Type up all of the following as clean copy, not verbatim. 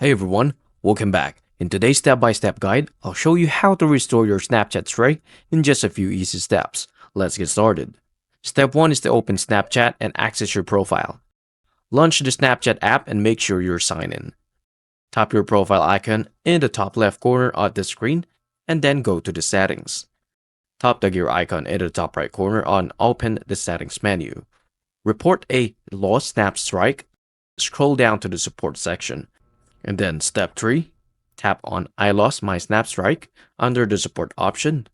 Hey everyone, welcome back. In today's step-by-step guide, I'll show you how to restore your Snapchat streak in just a few easy steps. Let's get started. Step 1 is to open Snapchat and access your profile. Launch the Snapchat app and make sure you're signed in. Tap your profile icon in the top left corner of the screen and then go to the settings. Tap the gear icon in the top right corner and open the settings menu. Report a lost Snap strike. Scroll down to the support section. And then step 3, tap on I lost my Snap strike under the support option.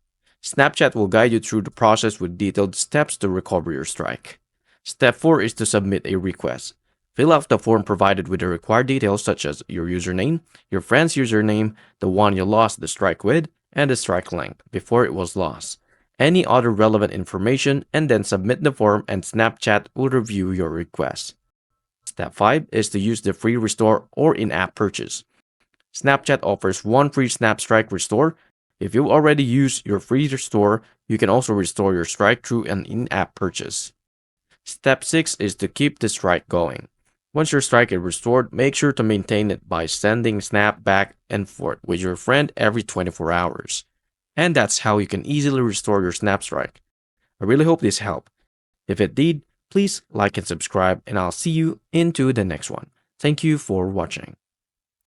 Snapchat will guide you through the process with detailed steps to recover your strike. Step 4 is to submit a request. Fill out the form provided with the required details such as your username, your friend's username, the one you lost the strike with, and the strike length before it was lost. Any other relevant information, and then submit the form and Snapchat will review your request. Step 5 is to use the free restore or in-app purchase. Snapchat offers one free Snap Strike restore. If you already use your free restore, you can also restore your strike through an in-app purchase. Step 6 is to keep the strike going. Once your strike is restored, make sure to maintain it by sending Snap back and forth with your friend every 24 hours. And that's how you can easily restore your Snap Strike. I really hope this helped. If it did, please like and subscribe, and I'll see you into the next one. Thank you for watching.